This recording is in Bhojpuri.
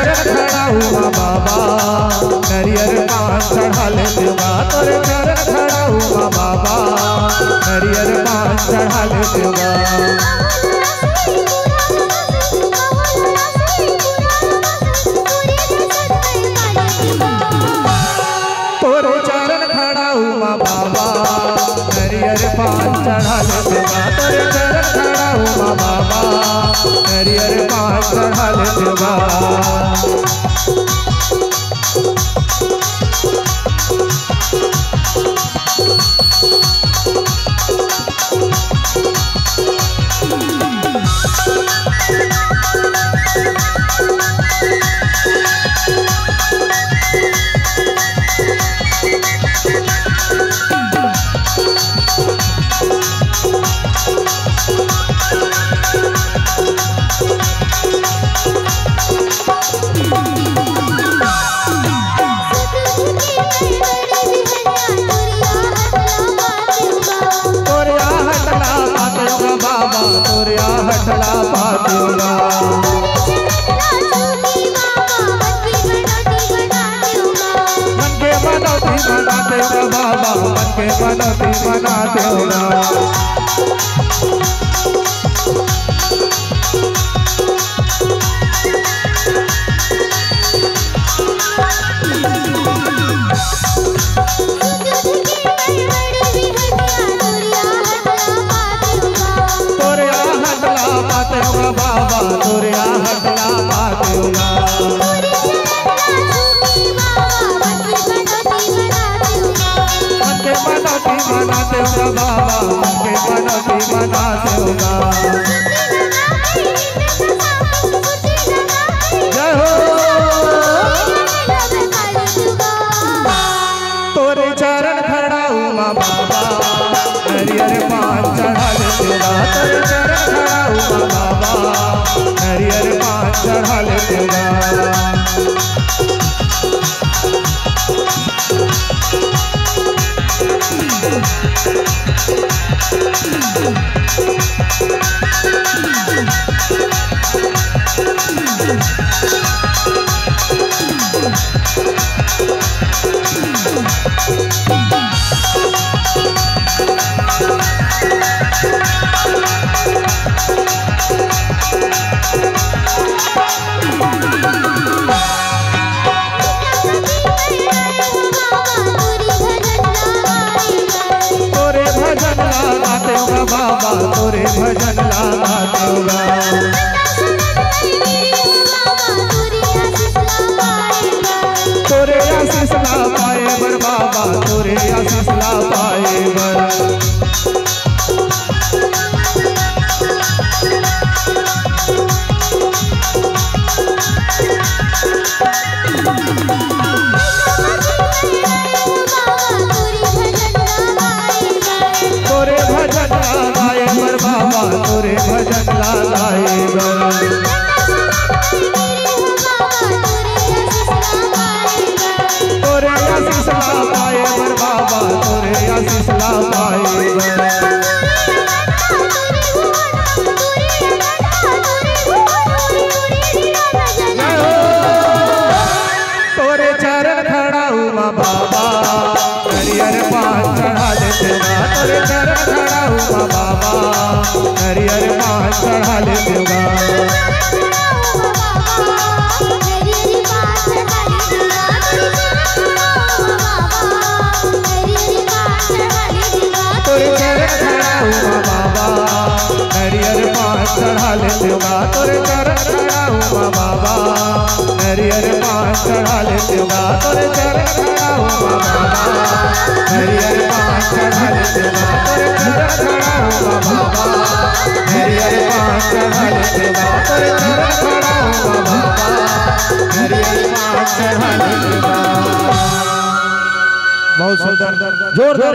चरण खड़ा हुआ बाबा नरियर पाँच चढ़ा ले देवा तोरे चरण खड़ा हुआ बाबा नरियर पाँच चढ़ा ले देवा तोरे चरण खड़ा हुआ बाबा नरियर पाँच चढ़ा ले देवा तोरे चरण खड़ा हुआ बाबा नरियर पाँच चढ़ा ले देवा तोरिया हटला पातूंगा मन के मनौती मनाते हो बाबा मन के मनौती मनाते हो बाबा तोरिया हटला पातूंगा मन के मनौती मनाते हो बाबा मन के मनौती मनाते होगा जय हो तोरे चरण खड़ा हुआ बाबा नरियर पाँच चढ़ा ले देवा तोरे चरण खड़ा हुआ बाबा नरियर पाँच चढ़ा ले देवा बाबा तोरे भजन लगाते होगा तोरे आशीष ला पाए बर बाबा तोरे आशीष ला पाए बर तोरे भजन लगाए बर बाबा तोरे भजन लगाए बर तोरे आशीष ला पाए बर बाबा तोरे आशीष ला पाए बर तोरे चरण खड़ा हुआ बाबा नरियर पाँच चढ़ा ले देवा तोरे चरण खड़ा हुआ बाबा नरियर पाँच चढ़ा ले देवा तोरे चरण खड़ा हुआ बाबा नरियर पाँच चढ़ा ले देवा तोरे चरण खड़ा हुआ बाबा नरियर पाँच चढ़ा ले देवा तोरे चरण खड़ा हुआ बाबा नरियर पाँच चढ़ा ले देवा तोरे चरण खड़ा हुआ बाबा नरियर पाँच चढ़ा ले देवा तोरे चरण खड़ा हुआ बाबा नरियर पाँच चढ़ा ले देवा बहुत सुंदर जोरदार